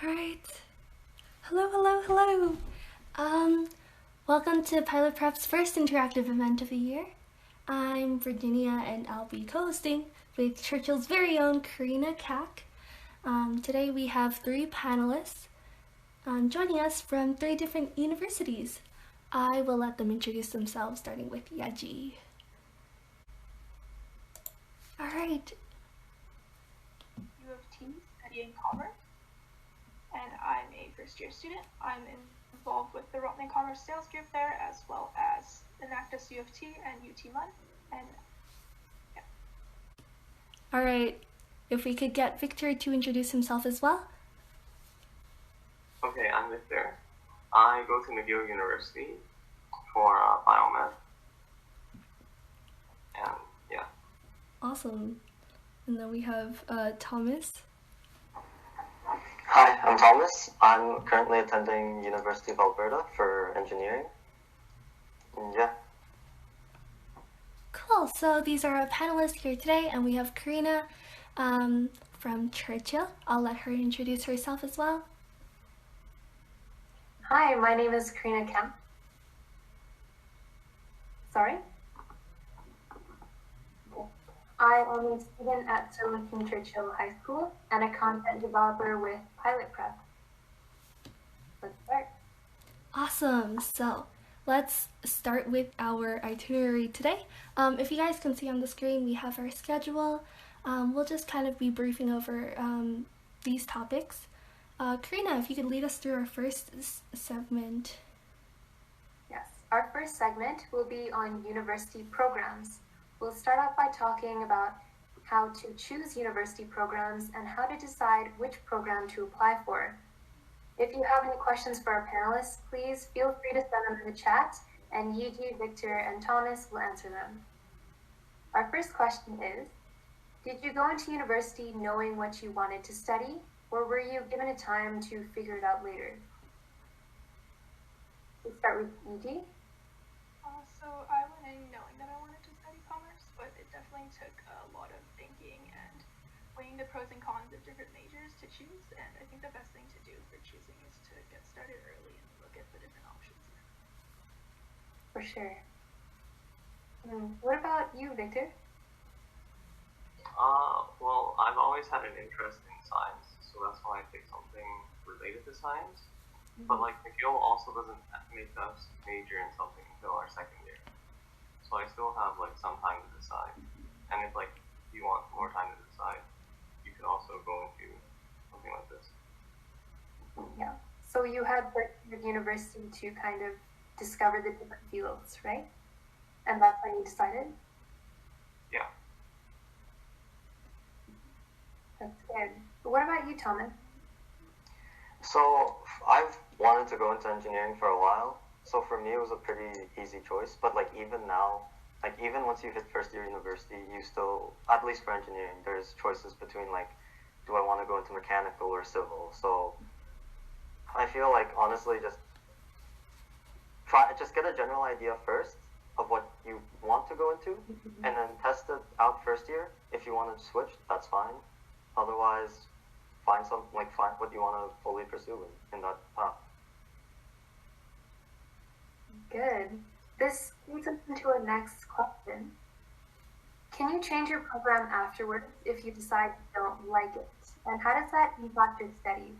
All right. Hello, hello, hello. Welcome to Pilot Prep's first interactive event of the year. I'm Virginia, and I'll be co-hosting with Churchill's very own Karina Kak. Today we have three panelists joining us from three different universities. I will let them introduce themselves, starting with Yeji. All right. U of T studying commerce, and I'm a first-year student. I'm involved with the Rotman Commerce Sales Group there, as well as Enactus U of T and UT Mun, and yeah. All right. If we could get Victor to introduce himself as well. Okay, I'm Victor. I go to McGill University for Biomed. And yeah. Awesome. And then we have Thomas. Hi, I'm Thomas. I'm currently attending University of Alberta for engineering. And yeah. Cool. So these are our panelists here today, and we have Karina from Churchill. I'll let her introduce herself as well. Hi, my name is Karina Kemp. Sorry? I am a student at Silicon Churchill High School and a content developer with Pilot Prep. Let's start. Awesome. So let's start with our itinerary today. If you guys can see on the screen, we have our schedule. We'll just kind of be briefing over these topics. Karina, if you could lead us through our first segment. Yes, our first segment will be on university programs. We'll start off by talking about how to choose university programs and how to decide which program to apply for. If you have any questions for our panelists, please feel free to send them in the chat, and Yeji, Victor, and Thomas will answer them. Our first question is, did you go into university knowing what you wanted to study, or were you given a time to figure it out later? Let's start with Yeji. So I went in knowing that I wanted to study commerce, but it definitely took a lot of thinking and weighing the pros and cons of different majors to choose, and I think the best thing to do for choosing is to get started early and look at the different options. For sure. What about you, Victor? Well, I've always had an interest in science, so that's why I picked something related to science. But like McGill also doesn't make us major in something until our second year. So I still have like some time to decide. And if like you want more time to decide, you could also go into something like this. Yeah. So you had first year of university to kind of discover the different fields, right? And that's when you decided? Yeah. That's good. But what about you, Thomas? So I've wanted to go into engineering for a while. So for me, it was a pretty easy choice. But like even now, like even once you hit first year university, you still, at least for engineering, there's choices between like, do I want to go into mechanical or civil? So I feel like honestly, just get a general idea first of what you want to go into, and then test it out first year. If you want to switch, that's fine. Otherwise, find what you want to fully pursue in that path. Good. This leads us into our next question. Can you change your program afterwards if you decide you don't like it? And how does that impact your studies?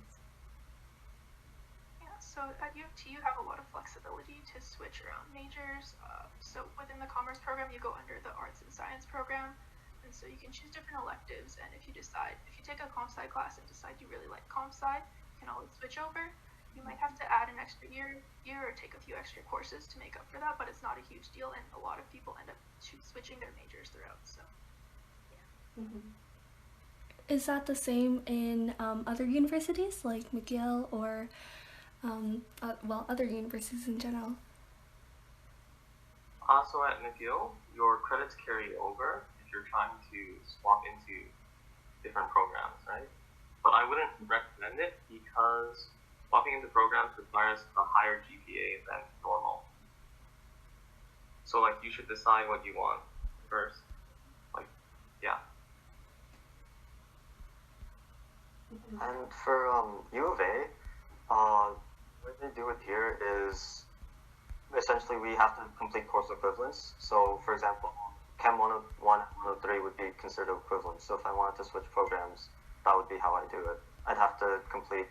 Yeah, so at U of T you have a lot of flexibility to switch around majors. So within the commerce program you go under the arts and science program, and so you can choose different electives, and if you take a comp sci class and decide you really like comp sci, you can always switch over. You might have to add an extra year or take a few extra courses to make up for that, but it's not a huge deal, and a lot of people end up switching their majors throughout. So yeah. Is that the same in other universities like McGill or other universities in general? So at McGill, your credits carry over if you're trying to swap into different programs, right? But I wouldn't recommend it because swapping into programs requires a higher GPA than normal. So like you should decide what you want first. Like, yeah. And for U of A, what they do it here is essentially we have to complete course equivalents. So, for example, Chem 101 and 103 would be considered equivalent. So if I wanted to switch programs, that would be how I do it. I'd have to complete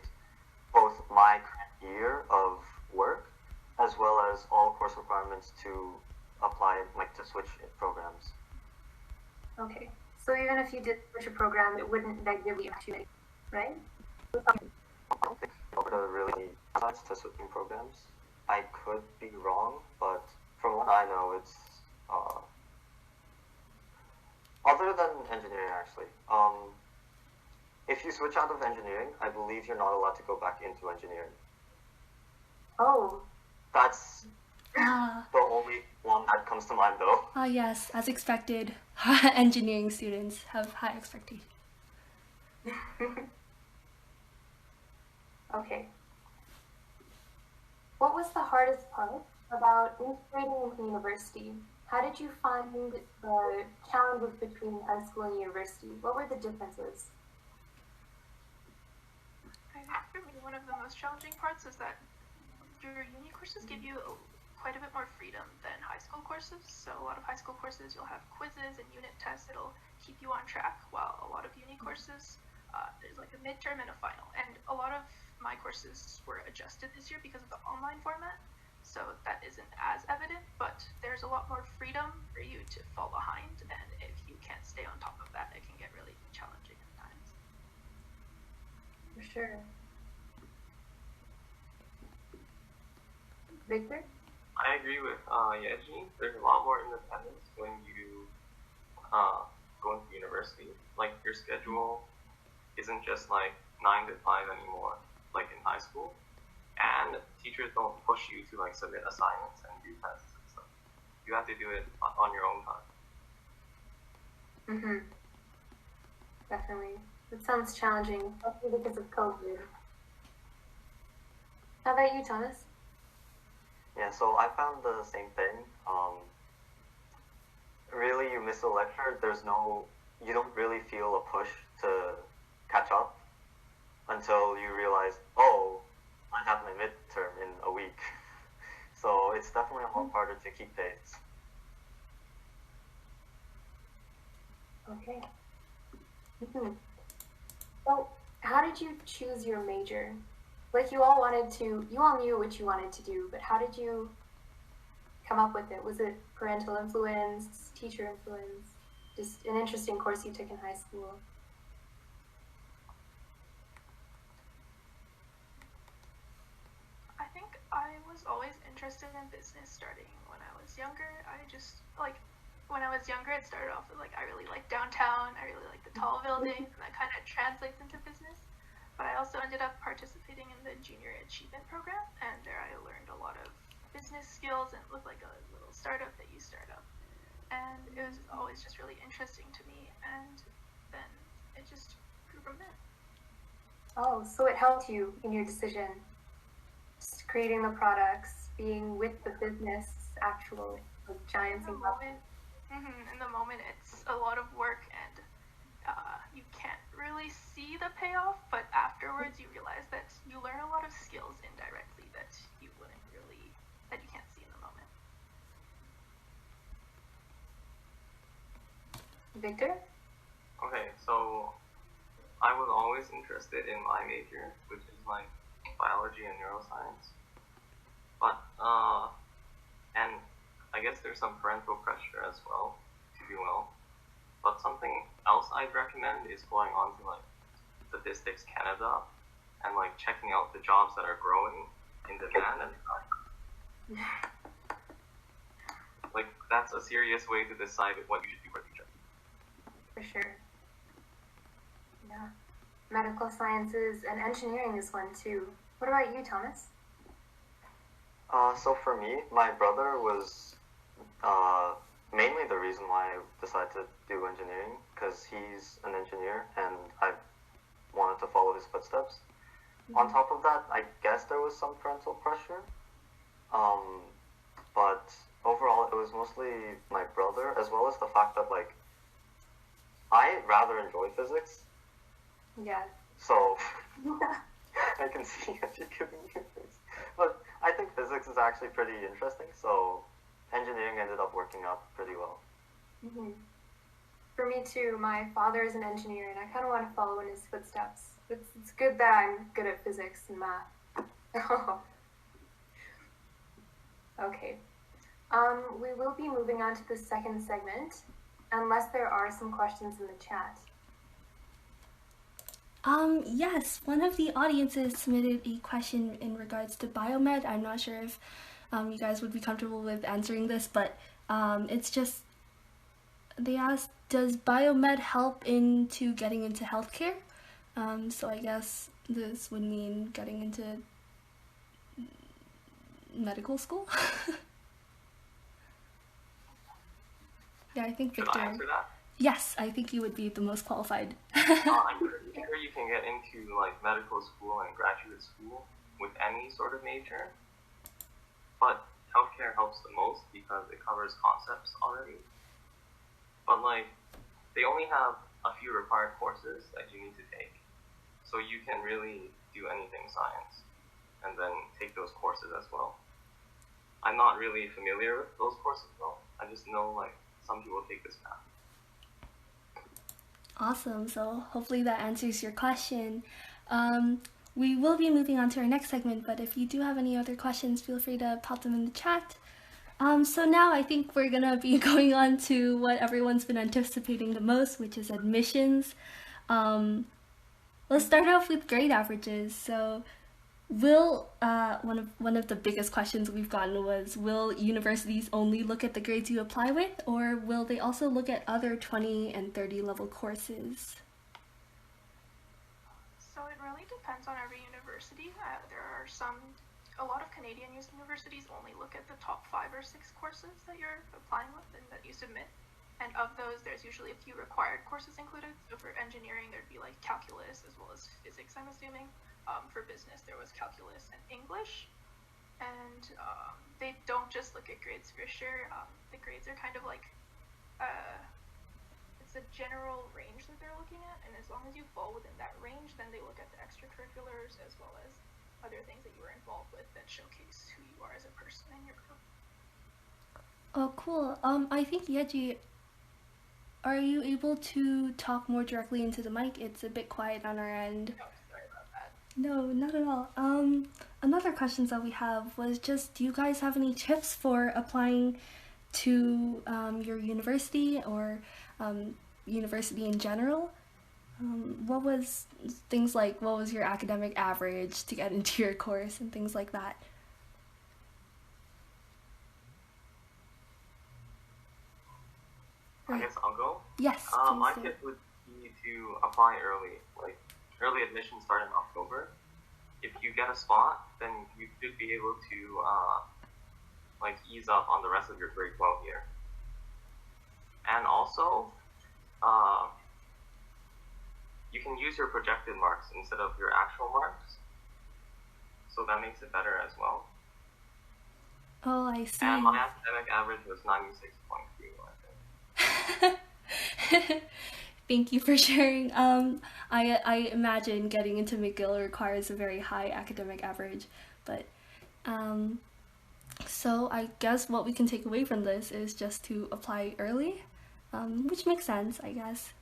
both my current year of work as well as all course requirements to apply, like to switch programs. Okay. So even if you did switch a program, it wouldn't negatively affect you, right? I don't think Alberta really decides to switching programs. I could be wrong, but from what I know, it's other than engineering actually. If you switch out of engineering, I believe you're not allowed to go back into engineering. Oh. That's the only one that comes to mind though. Yes, as expected, engineering students have high expectations. Okay. What was the hardest part about integrating into university? How did you find the challenges between high school and university? What were the differences? I think for me, one of the most challenging parts is that your uni courses give you quite a bit more freedom than high school courses. So a lot of high school courses, you'll have quizzes and unit tests that'll keep you on track, while a lot of uni courses, there's like a midterm and a final. And a lot of my courses were adjusted this year because of the online format, so that isn't as evident, but there's a lot more freedom for you to fall behind, and if you can't stay on top of that, it can get really challenging at times. For sure. Victor? I agree with Yeji. There's a lot more independence when you go into university. Like, your schedule isn't just like 9 to 5 anymore, like in high school. And teachers don't push you to like submit assignments and do tests and stuff. You have to do it on your own time. Mm-hmm. Definitely. It sounds challenging, especially because of COVID. How about you, Thomas? Yeah, so I found the same thing. Really, you miss a lecture, you don't really feel a push to catch up until you realize, oh, I have my midterm in a week. So it's definitely a lot harder to keep pace. Okay. Mm-hmm. So, how did you choose your major? Like, you all knew what you wanted to do, but how did you come up with it? Was it parental influence, teacher influence, just an interesting course you took in high school? I think I was always interested in business starting when I was younger. When I was younger, it started off with I really like downtown, I really like the tall buildings, and that kind of translates into business. But I also ended up participating in the junior achievement program, and there I learned a lot of business skills, and it looked like a little startup that you start up. And it was always just really interesting to me, and then it just grew from there. Oh, so it helped you in your decision, just creating the products, being with the business, actual giants and in the moment, it's a lot of work, and you can't really see the payoff, but afterwards you realize that you learn a lot of skills indirectly that you can't see in the moment. Victor? Okay, so I was always interested in my major, which is like biology and neuroscience. But and I guess there's some parental pressure as well to do well. But something else I'd recommend is going on to Statistics Canada and checking out the jobs that are growing in demand, and that's a serious way to decide what you should do for the future. For sure. Yeah. Medical sciences and engineering is one too. What about you, Thomas? So for me, my brother was mainly the reason why I decided to do engineering, because he's an engineer and I wanted to follow his footsteps. Mm-hmm. On top of that, I guess there was some parental pressure, but overall it was mostly my brother, as well as the fact that I rather enjoy physics. Yeah. So I can see that you're giving me a face. But I think physics is actually pretty interesting, so engineering ended up working out pretty well. Mm-hmm. For me too, my father is an engineer and I kind of want to follow in his footsteps. It's good that I'm good at physics and math. Okay. We will be moving on to the second segment, unless there are some questions in the chat. Yes, one of the audiences submitted a question in regards to biomed. I'm not sure if you guys would be comfortable with answering this, but it's just, they asked, does biomed help into getting into healthcare? So I guess this would mean getting into medical school. Yeah, I think Victor. Should I answer that? Yes, I think you would be the most qualified. I'm pretty sure you can get into like medical school and graduate school with any sort of major, but healthcare helps the most because it covers concepts already. But like, they only have a few required courses that you need to take, so you can really do anything science, and then take those courses as well. I'm not really familiar with those courses though. I just know like some people take this path. Awesome, so hopefully that answers your question. We will be moving on to our next segment, but if you do have any other questions, feel free to pop them in the chat. So now I think we're gonna be going on to what everyone's been anticipating the most, which is admissions. Let's start off with grade averages. So will one of the biggest questions we've gotten was, will universities only look at the grades you apply with, or will they also look at other 20 and 30 level courses? So it really depends on every university. There are a lot of Canadian universities only look at the top 5 or 6 courses that you're applying with and that you submit. And of those, there's usually a few required courses included. So for engineering, there'd be like calculus as well as physics, I'm assuming. For business, there was calculus and English. And they don't just look at grades for sure. The grades are kind of like, it's a general range that they're looking at. And as long as you fall within that range, then they look at the extracurriculars as well as other things that you were involved with that showcase who you are as a person in your group. Oh, cool. I think Yeji, are you able to talk more directly into the mic? It's a bit quiet on our end. Oh, sorry about that. No, not at all. Another question that we have was just, do you guys have any tips for applying to your university or university in general? What was things like, what was your academic average to get into your course and things like that? I guess I'll go. Yes. My please do. tip would be to apply early. Like, early admissions start in October. If you get a spot, then you should be able to like ease up on the rest of your grade 12 year. And also, you can use your projected marks instead of your actual marks. So that makes it better as well. Oh, I see. And my academic average was 96.3, I think. Thank you for sharing. I imagine getting into McGill requires a very high academic average, but so I guess what we can take away from this is just to apply early, which makes sense, I guess.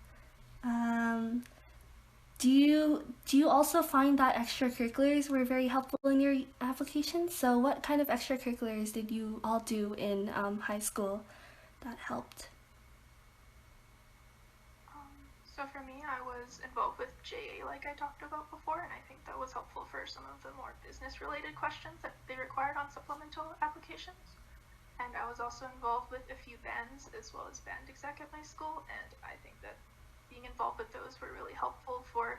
Do you also find that extracurriculars were very helpful in your application? So what kind of extracurriculars did you all do in high school that helped? So for me, I was involved with JA like I talked about before, and I think that was helpful for some of the more business-related questions that they required on supplemental applications. And I was also involved with a few bands as well as band exec at my school, and I think that being involved with those were really helpful for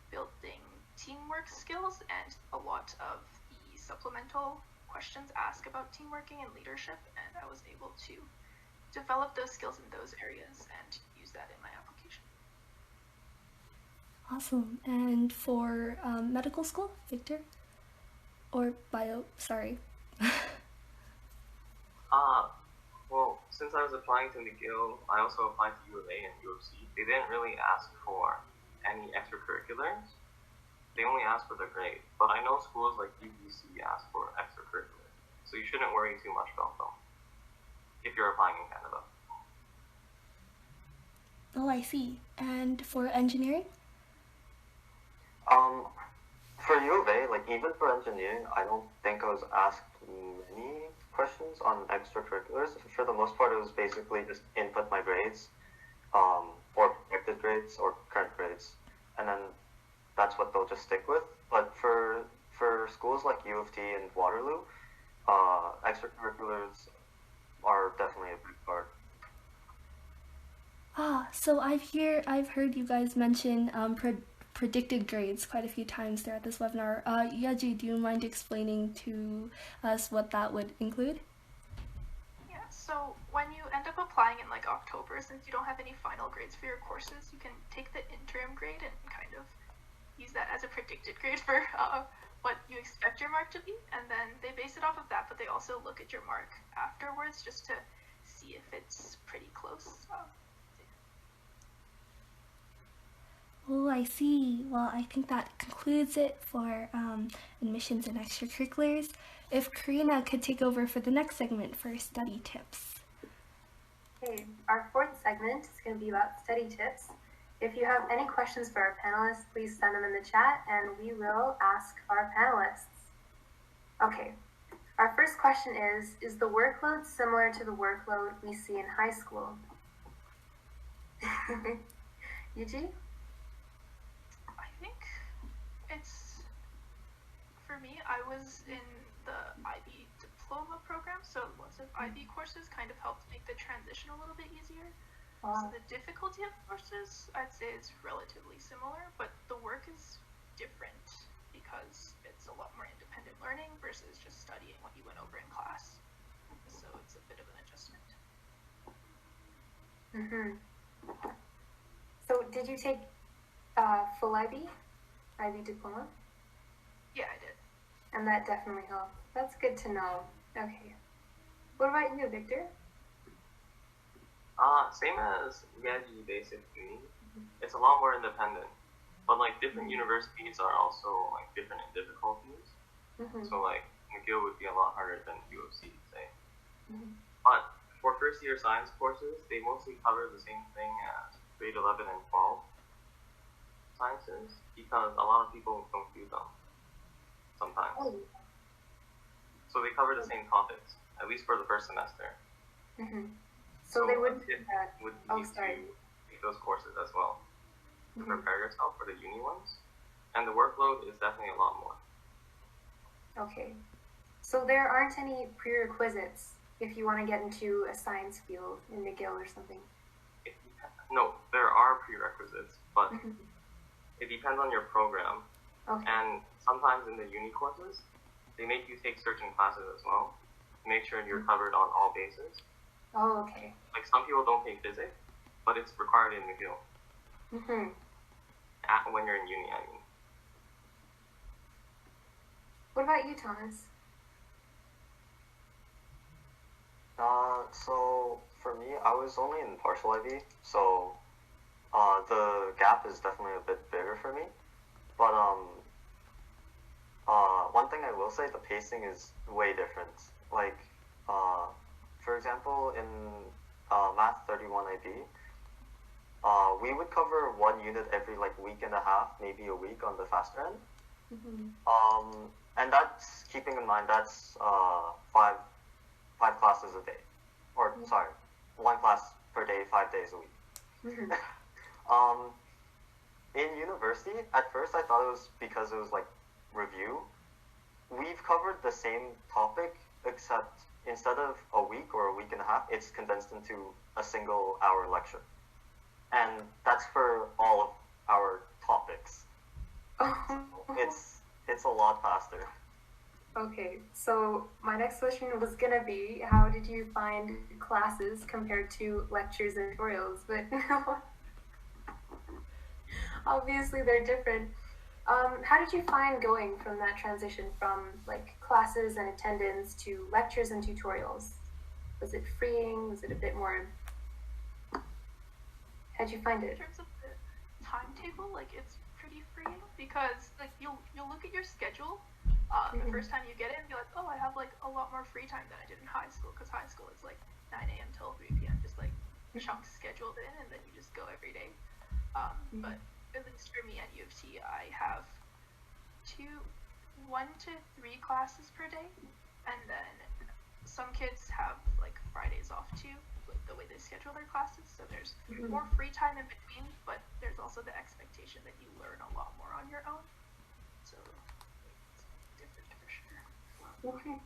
building teamwork skills, and a lot of the supplemental questions ask about teamworking and leadership, and I was able to develop those skills in those areas and use that in my application. Awesome. And for medical school, Victor? Or sorry. Well, since I was applying to McGill, I also applied to U of A and U of C. They didn't really ask for any extracurriculars, they only ask for the grade. But I know schools like UBC ask for extracurricular, so you shouldn't worry too much about them if you're applying in Canada. Oh, I see. And for engineering? For U of A, like even for engineering, I don't think I was asked many questions on extracurriculars. For the most part, it was basically just input my grades, or projected grades or current grades, and then that's what they'll just stick with. But for schools like U of T and Waterloo, extracurriculars are definitely a big part. So I've heard you guys mention predicted grades quite a few times throughout this webinar. Yeji, do you mind explaining to us what that would include? Yeah, so when you end up applying in like October, since you don't have any final grades for your courses, you can take the interim grade and kind of use that as a predicted grade for what you expect your mark to be, and then they base it off of that, but they also look at your mark afterwards just to see if it's pretty close. Oh, I see. Well, I think that concludes it for admissions and extracurriculars. If Karina could take over for the next segment for study tips. Okay, our fourth segment is going to be about study tips. If you have any questions for our panelists, please send them in the chat and we will ask our panelists. Okay, our first question is the workload similar to the workload we see in high school? Yeji? I think it's, for me, I was in the IB diploma program, so lots of IB courses kind of helped make the transition a little bit easier. So the difficulty of courses, I'd say, is relatively similar, but the work is different because it's a lot more independent learning versus just studying what you went over in class. So it's a bit of an adjustment. So did you take full IB diploma? Yeah, I did. And that definitely helped. That's good to know. Okay. What about you, Victor? Same as Yeji Basic Uni. It's a lot more independent, but like different universities are also like different in difficulties. So like McGill would be a lot harder than U of C, say. But for first year science courses, they mostly cover the same thing as grade 11 and 12 sciences because a lot of people confuse them sometimes. So they cover the same topics, at least for the first semester. So they wouldn't need to take those courses as well to prepare yourself for the uni ones. And the workload is definitely a lot more. Okay. So there aren't any prerequisites if you want to get into a science field in McGill or something? No, there are prerequisites, but it depends on your program. Okay. And sometimes in the uni courses, they make you take certain classes as well to make sure you're covered on all bases. Oh, okay. Like some people don't take physics, but it's required in McGill. When you're in uni, I mean. What about you, Thomas? So for me, I was only in partial IB, so the gap is definitely a bit bigger for me. But one thing I will say, the pacing is way different. Like, for example, in Math 31 IB, we would cover one unit every like week and a half, maybe a week on the faster end. And that's, keeping in mind, that's five classes a day. Or, sorry, one class per day, 5 days a week. In university, at first I thought it was because it was like review. We've covered the same topic, except instead of a week or a week and a half, it's condensed into a single hour lecture. And that's for all of our topics. It's a lot faster. Okay, so my next question was gonna be, how did you find classes compared to lectures and tutorials? But obviously they're different. How did you find going from that transition from like classes and attendance to lectures and tutorials? Was it freeing? Was it a bit more? How'd you find it? In terms of the timetable, like it's pretty free. freeing because like you'll look at your schedule the first time you get it and be like, oh, I have like a lot more free time than I did in high school, because high school is like 9 a.m. till 3 p.m. just like chunks scheduled in, and then you just go every day. But at least for me at U of T, I have 1 to 3 classes per day, and then some kids have like Fridays off too, with the way they schedule their classes. So there's more free time in between, but there's also the expectation that you learn a lot more on your own. So it's different for sure. Okay.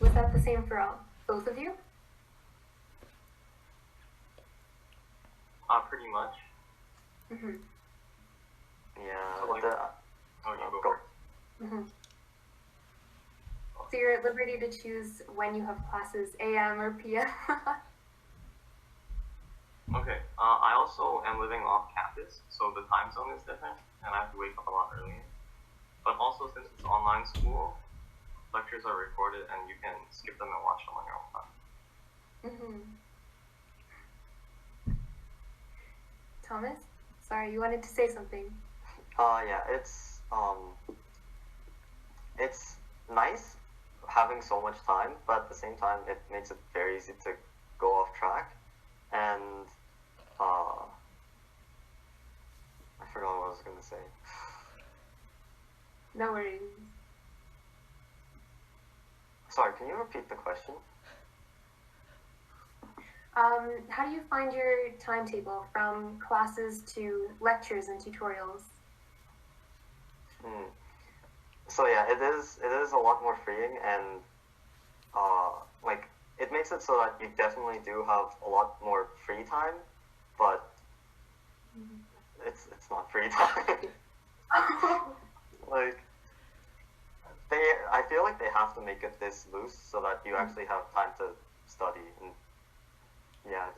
Was that the same for both of you? Pretty much. Yeah. So, like, you go first. So you're at liberty to choose when you have classes, AM or PM. Okay. I also am living off campus, so the time zone is different, and I have to wake up a lot earlier. But also, since it's online school, lectures are recorded, and you can skip them and watch them on your own time. Thomas, sorry, you wanted to say something. Yeah, it's nice having so much time, but at the same time, it makes it very easy to go off track. And I forgot what I was going to say. No worries. Sorry, can you repeat the question? How do you find your timetable from classes to lectures and tutorials? So yeah, it is a lot more freeing, and like it makes it so that you definitely do have a lot more free time, but it's not free time. Like I feel like they have to make it this loose so that you actually have time to study and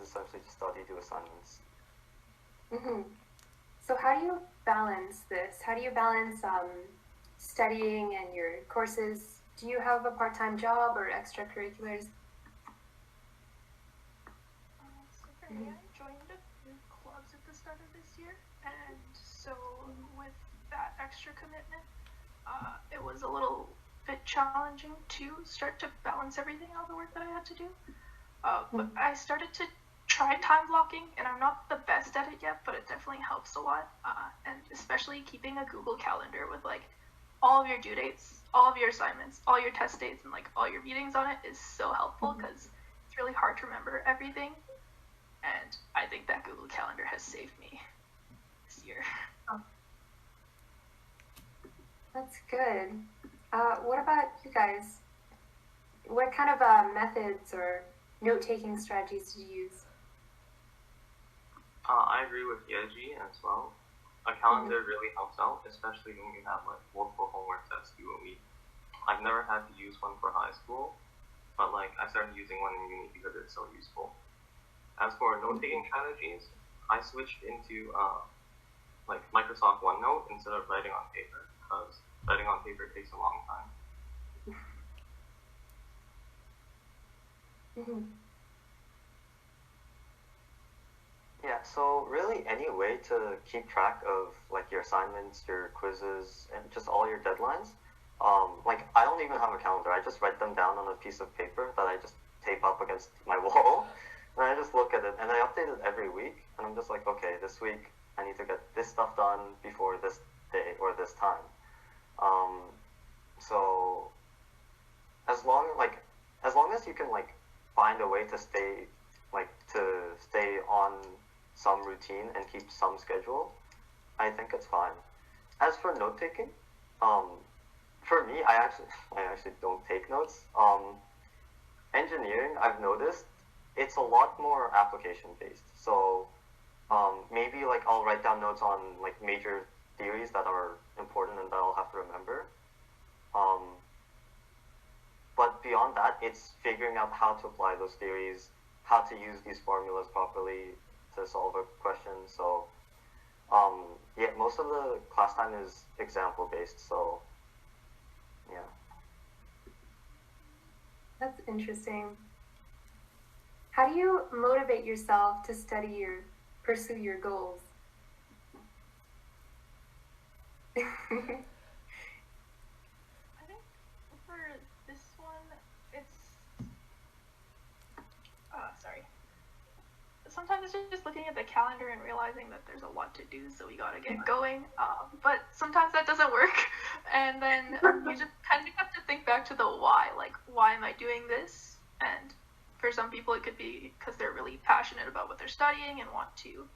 essentially just study, do assignments. So how do you balance this? How do you balance studying and your courses? Do you have a part-time job or extracurriculars? So for me, I joined a few clubs at the start of this year, and so with that extra commitment, it was a little bit challenging to start to balance everything, all the work that I had to do. But I started to try time blocking, and I'm not the best at it yet, but it definitely helps a lot. And especially keeping a Google Calendar with like all of your due dates, all of your assignments, all your test dates, and like all your meetings on it is so helpful, because it's really hard to remember everything. And I think that Google Calendar has saved me this year. That's good. What about you guys? What kind of methods or note-taking strategies did you use? I agree with Yeji as well. A calendar really helps out, especially when you have like multiple homework tests due a week. I've never had to use one for high school, but like I started using one in uni because it's so useful. As for note-taking strategies, I switched into like Microsoft OneNote instead of writing on paper, because writing on paper takes a long time. Yeah, so really any way to keep track of like your assignments, your quizzes, and just all your deadlines. Like I don't even have a calendar. I just write them down on a piece of paper that I just tape up against my wall, and I just look at it, and I update it every week. And I'm just like, okay, this week I need to get this stuff done before this day or this time. So as long as you can like find a way to stay on some routine and keep some schedule, I think it's fine. As for note taking, for me, I actually don't take notes. Engineering, I've noticed, it's a lot more application based. So maybe like I'll write down notes on like major theories that are important and that I'll have to remember. But beyond that, it's figuring out how to apply those theories, how to use these formulas properly to solve a question. So yeah, most of the class time is example based. So yeah. That's interesting. How do you motivate yourself to study your pursue your goals? I think for this one, it's sorry. Sometimes it's just looking at the calendar and realizing that there's a lot to do, so we gotta get going. But sometimes that doesn't work, and then you just kind of have to think back to the why. Like, why am I doing this? And for some people, it could be because they're really passionate about what they're studying and want to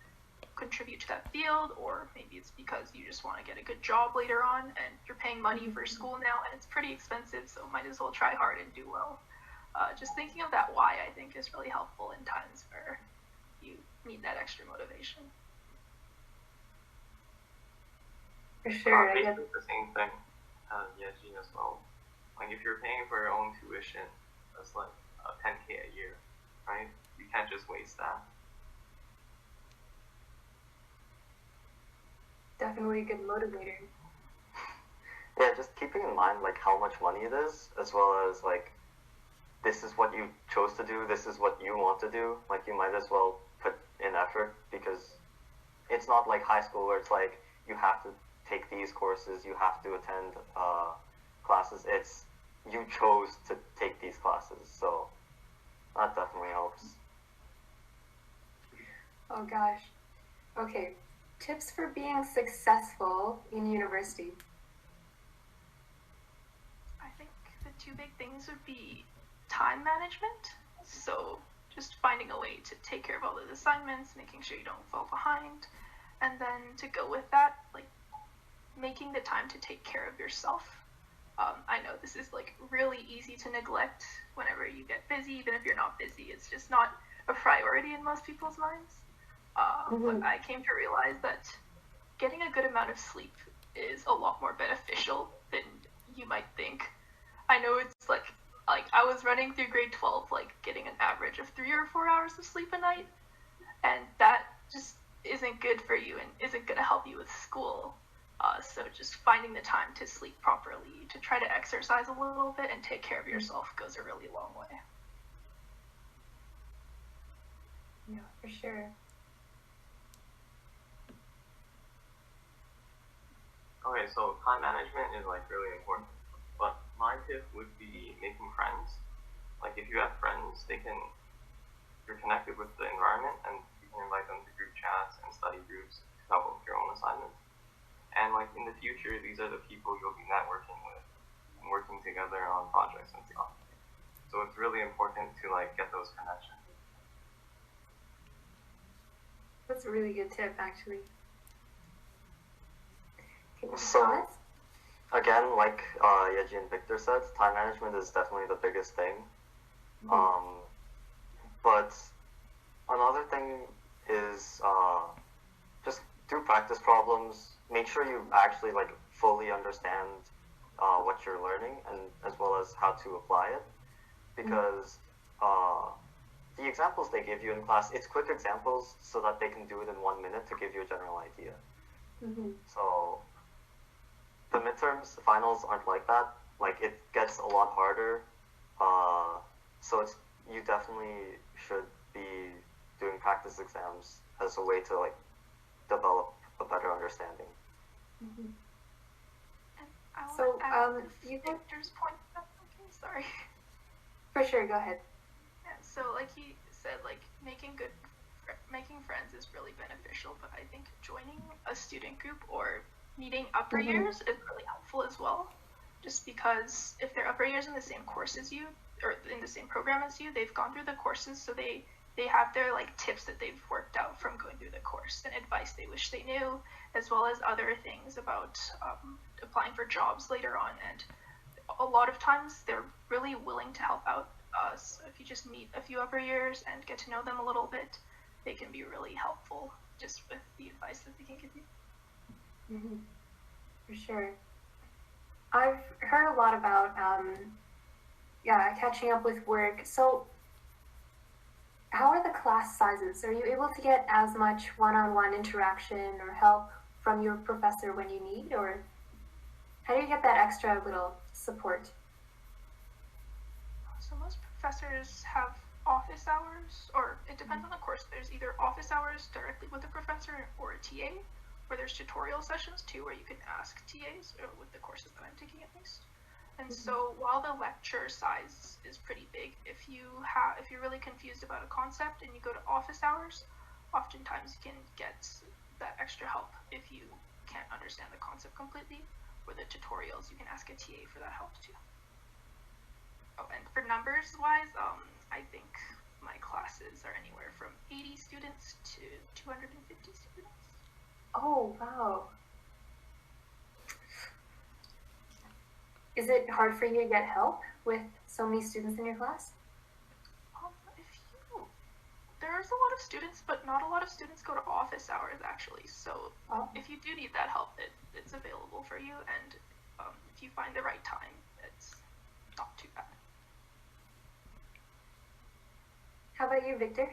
contribute to that field, or maybe it's because you just want to get a good job later on, and you're paying money for school now, and it's pretty expensive, so might as well try hard and do well. Just thinking of that why, I think, is really helpful in times where you need that extra motivation. For sure. Basically the same thing as Yeji as well. Like if you're paying for your own tuition, that's like $10K a year, right? You can't just waste that. Definitely a good motivator. Yeah, just keeping in mind like how much money it is, as well as like this is what you chose to do, this is what you want to do. Like you might as well put in effort, because it's not like high school where it's like you have to take these courses, you have to attend classes. It's you chose to take these classes, so that definitely helps. Oh gosh. Okay. Tips for being successful in university. I think the two big things would be time management. So just finding a way to take care of all the assignments, making sure you don't fall behind, and then to go with that, like making the time to take care of yourself. I know this is like really easy to neglect whenever you get busy, even if you're not busy. It's just not a priority in most people's minds. But I came to realize that getting a good amount of sleep is a lot more beneficial than you might think. I know it's like I was running through grade 12, like getting an average of 3 or 4 hours of sleep a night, and that just isn't good for you and isn't going to help you with school. So just finding the time to sleep properly, to try to exercise a little bit and take care of yourself goes a really long way. Yeah, for sure. Okay, so time management is like really important, but my tip would be making friends. Like if you have friends, you're connected with the environment, and you can invite them to group chats and study groups to help with your own assignments. And like in the future, these are the people you'll be networking with and working together on projects and stuff. So it's really important to like get those connections. That's a really good tip, actually. So, again, like Yeji and Victor said, time management is definitely the biggest thing. But another thing is just do practice problems. Make sure you actually like fully understand what you're learning, and as well as how to apply it. Because the examples they give you in class, it's quick examples so that they can do it in 1 minute to give you a general idea. So the midterms, the finals aren't like that. Like it gets a lot harder. So you definitely should be doing practice exams as a way to like develop a better understanding. And I want So, to add you think? Victor's point. Okay, sorry. For sure, go ahead. Yeah, so like he said, like making friends is really beneficial, but I think joining a student group or meeting upper years is really helpful as well. Just because if they're upper years in the same course as you, or in the same program as you, they've gone through the courses, so they have their like tips that they've worked out from going through the course and advice they wish they knew, as well as other things about applying for jobs later on. And a lot of times they're really willing to help out us. If you just meet a few upper years and get to know them a little bit, they can be really helpful just with the advice that they can give you. For sure. I've heard a lot about catching up with work. So how are the class sizes? Are you able to get as much one-on-one interaction or help from your professor when you need, or how do you get that extra little support? So most professors have office hours, or it depends on the course. There's either office hours directly with the professor or a TA, or there's tutorial sessions too where you can ask TAs, or with the courses that I'm taking at least. And so while the lecture size is pretty big, if you're really confused about a concept and you go to office hours, oftentimes you can get that extra help if you can't understand the concept completely. Or the tutorials, you can ask a TA for that help too. Oh, and for numbers wise, I think my classes are anywhere from 80 students to 250 students. Oh, wow. Is it hard for you to get help with so many students in your class? There's a lot of students, but not a lot of students go to office hours actually. So if you do need that help, it's available for you, and if you find the right time, it's not too bad. How about you, Victor?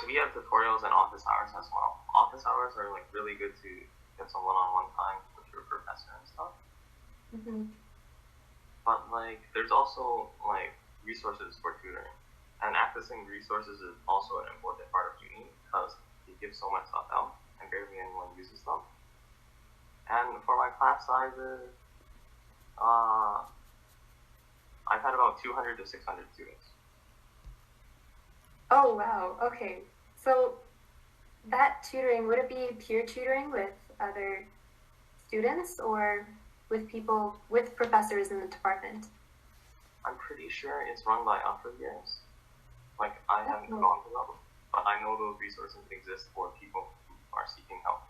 We have tutorials and office hours as well. Office hours are like really good to get some one-on-one time with your professor and stuff. Mm-hmm. But like, there's also like resources for tutoring, and accessing resources is also an important part of uni because you give so much stuff out and barely anyone uses them. And for my class sizes, I've had about 200 to 600 students. Oh, wow. Okay. So that tutoring, would it be peer tutoring with other students or with professors in the department? I'm pretty sure it's run by upper years. Like, I haven't gone to them, but I know those resources exist for people who are seeking help.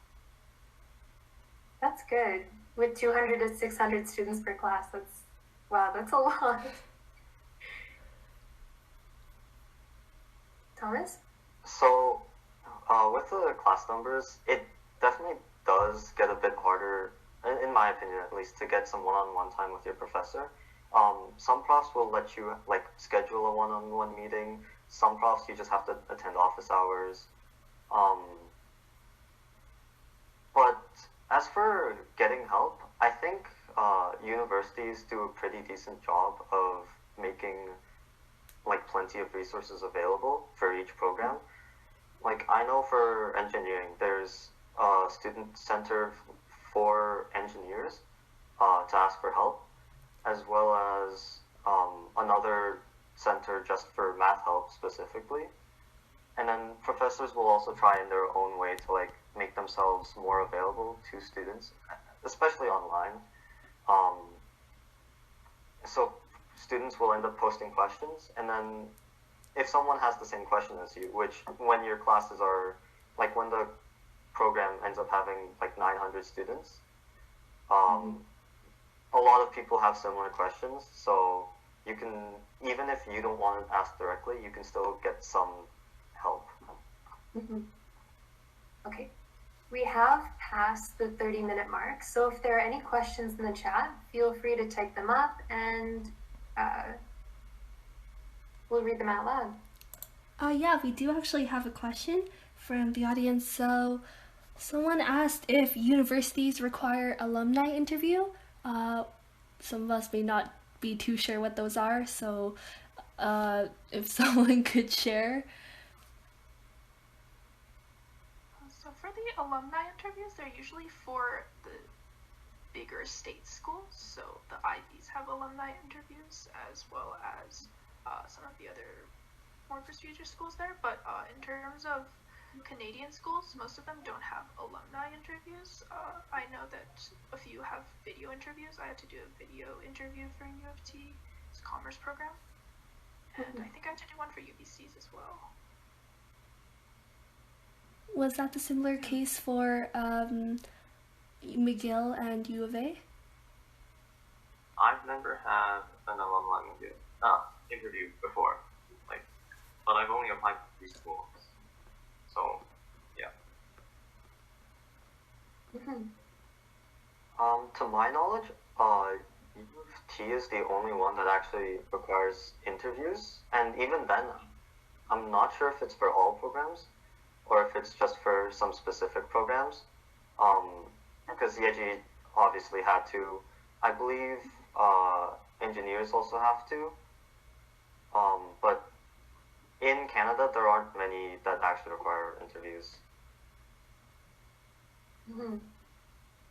That's good. With 200 to 600 students per class, that's a lot. Thomas? So, with the class numbers, it definitely does get a bit harder, in my opinion at least, to get some one-on-one time with your professor. Some profs will let you like schedule a one-on-one meeting. Some profs you just have to attend office hours. But as for getting help, I think universities do a pretty decent job of making like plenty of resources available for each program. Like I know for engineering, there's a student center for engineers to ask for help, as well as another center just for math help specifically. And then professors will also try in their own way to like make themselves more available to students, especially online. So students will end up posting questions, and then if someone has the same question as you, which when your classes are, like when the program ends up having like 900 students, a lot of people have similar questions, so you can, even if you don't want to ask directly, you can still get some help. Mm-hmm. Okay. We have passed the 30-minute mark, so if there are any questions in the chat, feel free to type them up and we'll read them out loud. Yeah, we do actually have a question from the audience. So someone asked if universities require alumni interview. Some of us may not be too sure what those are, so if someone could share. So for the alumni interviews, they're usually for the bigger state schools. So the Ivies have alumni interviews, as well as some of the other more prestigious schools there. But in terms of Canadian schools, most of them don't have alumni interviews. I know that a few have video interviews. I had to do a video interview for U of T's commerce program. And I think I had to do one for UBC's as well. Was that the similar case for McGill and U of A? I've never had an alumni interview before, but I've only applied to 3 schools. So, yeah. To my knowledge, U of T is the only one that actually requires interviews, and even then, I'm not sure if it's for all programs or if it's just for some specific programs. Because Yeji obviously had to. I believe engineers also have to. But in Canada, there aren't many that actually require interviews. Mm-hmm.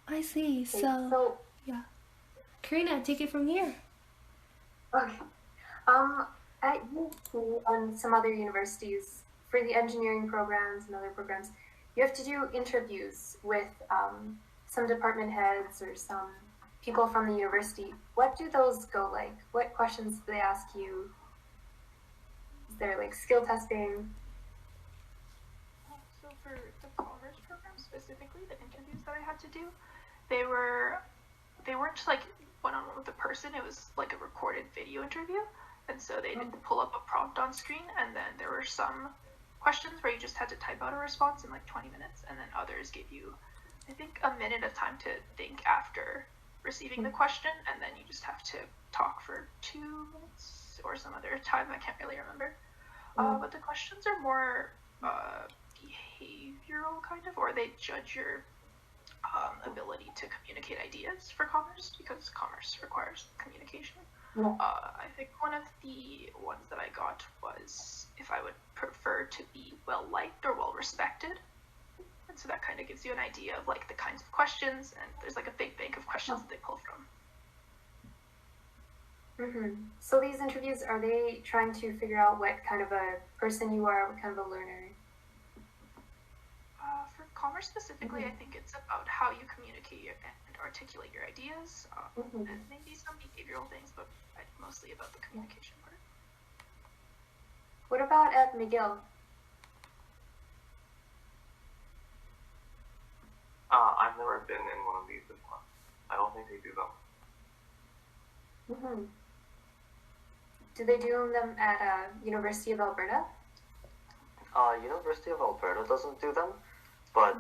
I see. Okay, So, yeah. Karina, take it from here. Okay. At UC and some other universities, for the engineering programs and other programs, you have to do interviews with some department heads or some people from the university. What do those go like? What questions do they ask you? Is there like skill testing? So for the commerce program specifically, the interviews that I had to do, they weren't like one-on-one with a person. It was like a recorded video interview, and so they did pull up a prompt on screen, and then there were some questions where you just had to type out a response in like 20 minutes, and then others gave you, I think, a minute of time to think after receiving the question, and then you just have to talk for 2 minutes or some other time. I can't really remember. But the questions are more behavioral kind of, or they judge your ability to communicate ideas for commerce, because commerce requires communication. I think one of the ones that I got was if I would prefer to be well liked or well respected, and so that kind of gives you an idea of like the kinds of questions, and there's like a big bank of questions that they pull from. So these interviews, are they trying to figure out what kind of a person you are, what kind of a learner? For commerce specifically, I think it's about how you communicate and articulate your ideas, and maybe some behavioral things, but mostly about the communication part. What about at McGill? I've never been in one of these before. I don't think they do them. Do they do them at University of Alberta? University of Alberta doesn't do them, but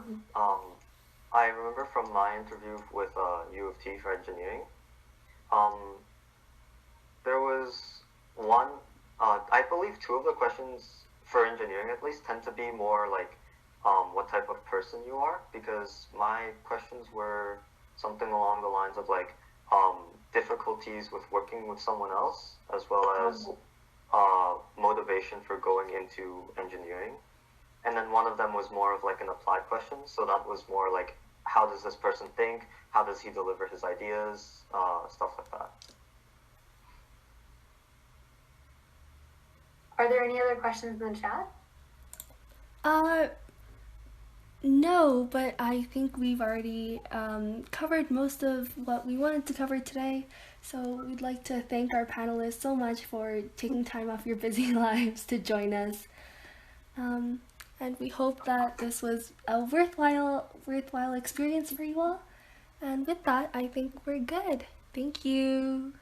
I remember from my interview with U of T for engineering, there was one, I believe 2 of the questions for engineering at least tend to be more like what type of person you are, because my questions were something along the lines of like difficulties with working with someone else, as well as motivation for going into engineering. And then one of them was more of like an applied question, so that was more like, how does this person think? How does he deliver his ideas? Stuff like that. Are there any other questions in the chat? No, but I think we've already covered most of what we wanted to cover today. So we'd like to thank our panelists so much for taking time off your busy lives to join us. And we hope that this was a worthwhile experience for you all. And with that, I think we're good. Thank you.